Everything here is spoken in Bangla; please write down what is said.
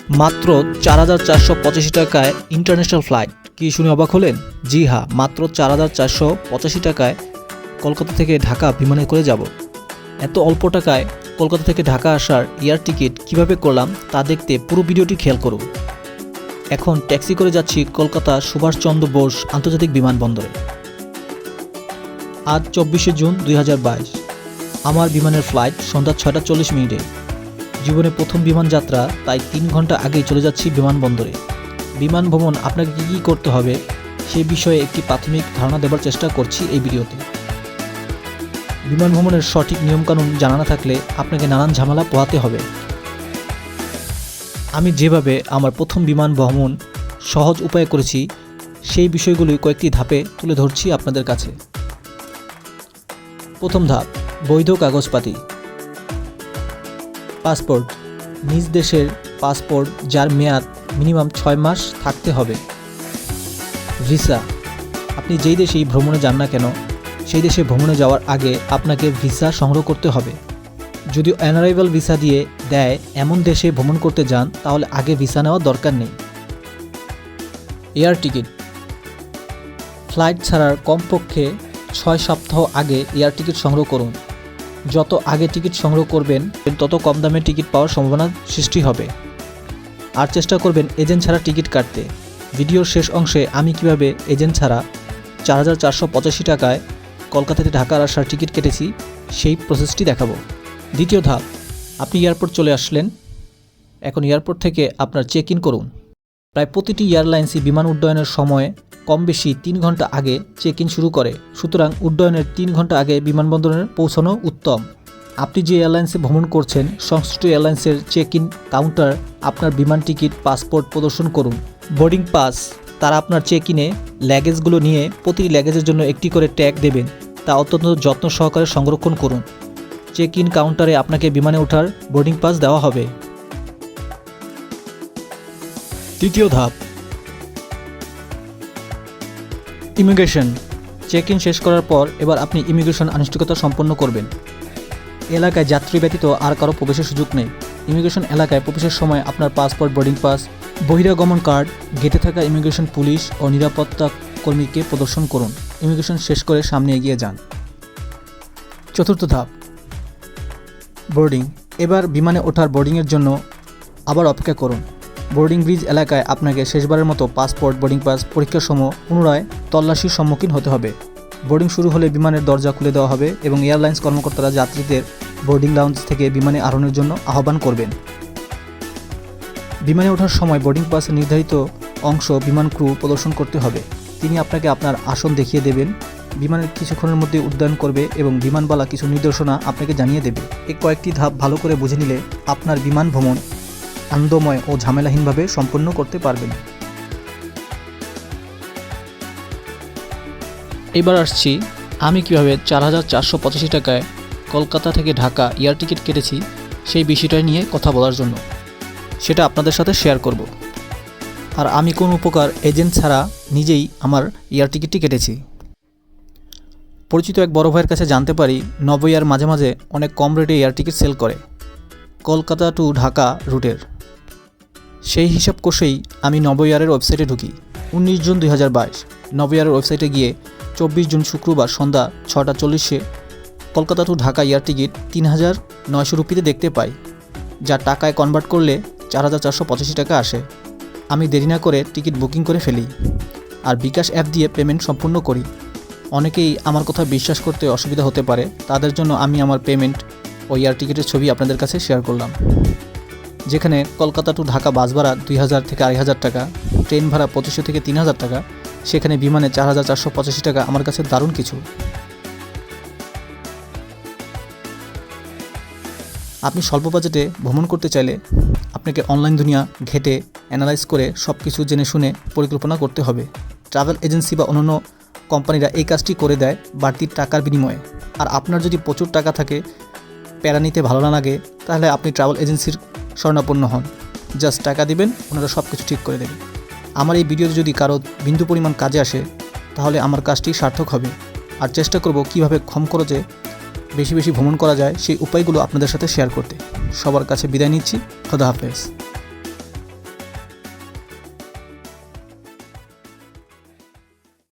মাত্র ৪,৪৮৫ টাকায় ইন্টারন্যাশনাল ফ্লাইট। কি শুনে অবাক হলেন? জি হ্যাঁ, মাত্র ৪,৪৮৫ টাকায় কলকাতা থেকে ঢাকা বিমানে করে যাব। এত অল্প টাকায় কলকাতা থেকে ঢাকা আসার এয়ার টিকিট কিভাবে করলাম তা দেখতে পুরো ভিডিওটি খেয়াল করুন। এখন ট্যাক্সি করে যাচ্ছি কলকাতা সুভাষচন্দ্র বোস আন্তর্জাতিক বিমানবন্দরে। আজ ২৪শে জুন ২০২২। আমার বিমানের ফ্লাইট সন্ধ্যা ৬টা ৪০ মিনিটে। জীবনে প্রথম বিমান যাত্রা, তাই ৩ ঘন্টা আগেই চলে যাচ্ছি বিমানবন্দরে। বিমান ভ্রমণ আপনাকে কী করতে হবে সে বিষয়ে একটি প্রাথমিক ধারণা দেবার চেষ্টা করছি এই ভিডিওতে। বিমান ভ্রমণের সঠিক নিয়মকানুন জানা না থাকলে আপনাকে নানান ঝামেলা পোহাতে হবে। আমি যেভাবে আমার প্রথম বিমান ভ্রমণ সহজ উপায়ে করেছি সেই বিষয়গুলি কয়েকটি ধাপে তুলে ধরছি আপনাদের কাছে। প্রথম ধাপ, বৈধ কাগজপাতি। পাসপোর্ট, নিজ দেশের পাসপোর্ট যার মেয়াদ মিনিমাম ৬ মাস থাকতে হবে। ভিসা, আপনি যেই দেশেই ভ্রমণে যান না কেন সেই দেশে ভ্রমণে যাওয়ার আগে আপনাকে ভিসা সংগ্রহ করতে হবে। যদি অ্যানারাইভাল ভিসা দিয়ে দেয় এমন দেশে ভ্রমণ করতে যান তাহলে আগে ভিসা নেওয়ার দরকার নেই। এয়ার টিকিট, ফ্লাইট ছাড়ার কমপক্ষে ৬ সপ্তাহ আগে এয়ার টিকিট সংগ্রহ করুন। যত আগে টিকিট সংগ্রহ করবেন তত কম দামে টিকিট পাওয়ার সম্ভাবনা সৃষ্টি হবে। আর চেষ্টা করবেন এজেন্ট ছাড়া টিকিট কাটতে। ভিডিওর শেষ অংশে আমি কিভাবে এজেন্ট ছাড়া ৪,৪৮৫ টাকায় কলকাতা থেকে ঢাকার আসার টিকিট কেটেছি সেই প্রসেসটি দেখাবো। দ্বিতীয় ধাপ, আপনি এয়ারপোর্ট চলে আসলেন। এখন এয়ারপোর্ট থেকে আপনার চেক ইন করুন। প্রায় প্রতিটি এয়ারলাইন্সই বিমান উড্ডয়নের সময় কম বেশি ৩ ঘন্টা আগে চেক ইন শুরু করে, সুতরাং উড্ডয়নের ৩ ঘন্টা আগে বিমানবন্দরে পৌঁছানো উত্তম। আপনি যে এয়ারলাইন্সে ভ্রমণ করছেন সংশ্লিষ্ট এয়ারলাইন্সের চেক ইন কাউন্টার আপনার বিমান টিকিট, পাসপোর্ট প্রদর্শন করুন। বোর্ডিং পাস, তারা আপনার চেক ইনে ল্যাগেজগুলো নিয়ে প্রতিটি ল্যাগেজের জন্য একটি করে ট্যাগ দেবেন, তা অত্যন্ত যত্ন সহকারে সংরক্ষণ করুন। চেক ইন কাউন্টারে আপনাকে বিমানে ওঠার বোর্ডিং পাস দেওয়া হবে। তৃতীয় ধাপ, ইমিগ্রেশন। চেক ইন শেষ করার পর এবার আপনি ইমিগ্রেশন আনুষ্ঠানিকতা সম্পন্ন করবেন। এলাকায় যাত্রী ব্যতীত আর কারো প্রবেশের সুযোগ নেই। ইমিগ্রেশন এলাকায় প্রবেশের সময় আপনার পাসপোর্ট, বোর্ডিং পাস, বহিরাগমন কার্ড গেটে থাকা ইমিগ্রেশন পুলিশ ও নিরাপত্তা কর্মীকে প্রদর্শন করুন। ইমিগ্রেশন শেষ করে সামনে এগিয়ে যান। চতুর্থ ধাপ, বোর্ডিং। এবার বিমানে ওঠার বোর্ডিংয়ের জন্য আবার অপেক্ষা করুন। বোর্ডিং ব্রিজ এলাকায় আপনাকে শেষবারের মতো পাসপোর্ট, বোর্ডিং পাস পরীক্ষার সময় পুনরায় তল্লাশির সম্মুখীন হতে হবে। বোর্ডিং শুরু হলে বিমানের দরজা খুলে দেওয়া হবে এবং এয়ারলাইন্স কর্মকর্তারা যাত্রীদের বোর্ডিং লাউঞ্জ থেকে বিমানে আরোহণের জন্য আহ্বান করবেন। বিমানে ওঠার সময় বোর্ডিং পাসের নির্ধারিত অংশ বিমান ক্রু প্রদর্শন করতে হবে। তিনি আপনাকে আপনার আসন দেখিয়ে দেবেন, বিমানের কিছুক্ষণের মধ্যে উড্ডয়ন করবে এবং বিমানবালা কিছু নির্দেশনা আপনাকে জানিয়ে দেবে। এই কয়েকটি ধাপ ভালো করে বুঝে নিলে আপনার বিমান ভ্রমণ আনন্দময় ও ঝামেলাহীনভাবে সম্পন্ন করতে পারবেন। এবার আসছি আমি কিভাবে ৪,৪৮৫ টাকায় কলকাতা থেকে ঢাকা এয়ার টিকিট কেটেছি সেই বিষয়টা নিয়ে কথা বলার জন্য। সেটা আপনাদের সাথে শেয়ার করব। আর আমি কোনো উপকার এজেন্ট ছাড়া নিজেই আমার এয়ার টিকিটটি কেটেছি। পরিচিত এক বড় ভাইয়ের কাছে জানতে পারি নভোএয়ার মাঝে মাঝে অনেক কম রেটে এয়ার টিকিট সেল করে কলকাতা টু ঢাকা রুটের। সেই হিসাব কষেই আমি নভোএয়ারের ওয়েবসাইটে ঢুকি। ১৯ জুন ২০২২ নভোএয়ারের ওয়েবসাইটে গিয়ে ২৪ জুন শুক্রবার সন্ধ্যা ৬টা ৪০ Kolkata to Dhaka air ticket ৩,৯০০ রুপিতে দেখতে পাই, যা টাকায় কনভার্ট করলে ৪,৪৮৫ টাকা আসে। আমি দেরি না করে টিকিট বুকিং করে ফেলি আর বিকাশ অ্যাপ দিয়ে পেমেন্ট সম্পূর্ণ করি। অনেকেই আমার কথা বিশ্বাস করতে অসুবিধা হতে পারে, তাদের জন্য আমি আমার পেমেন্ট ও এয়ার টিকিটের ছবি আপনাদের কাছে শেয়ার করলাম। যেখানে কলকাতা টু ঢাকা বাস ভাড়া ২,০০০ থেকে ২,৫০০ টাকা, ট্রেন ভাড়া ২৫০০ থেকে ৩,০০০ টাকা, সেখানে বিমানে ৪,৪৮৫ টাকা আমার কাছে দারুণ কিছু। আপনি স্বল্প বাজেটে ভ্রমণ করতে চাইলে আপনাকে অনলাইন দুনিয়া ঘেটে অ্যানালাইজ করে সব কিছু জেনে শুনে পরিকল্পনা করতে হবে। ট্রাভেল এজেন্সি বা অন্যান্য কোম্পানিরা এই কাজটি করে দেয় বাড়তি টাকার বিনিময়ে। আর আপনার যদি প্রচুর টাকা থাকে, প্যারা নিতে ভালো না লাগে, তাহলে আপনি ট্রাভেল এজেন্সির শরণাপন্ন হন। জাস্ট টাকা দিবেন, ওনারা সব কিছু ঠিক করে দেবে। আমার এই ভিডিওতে যদি কারো বিন্দু পরিমাণ কাজে আসে তাহলে আমার কাজটি সার্থক হবে। আর চেষ্টা করব কীভাবে কম খরচে বেশি বেশি ভ্রমণ করা যায় সেই উপায়গুলো আপনাদের সাথে শেয়ার করতে। সবার কাছে বিদায় নিচ্ছি। খোদা হাফেজ।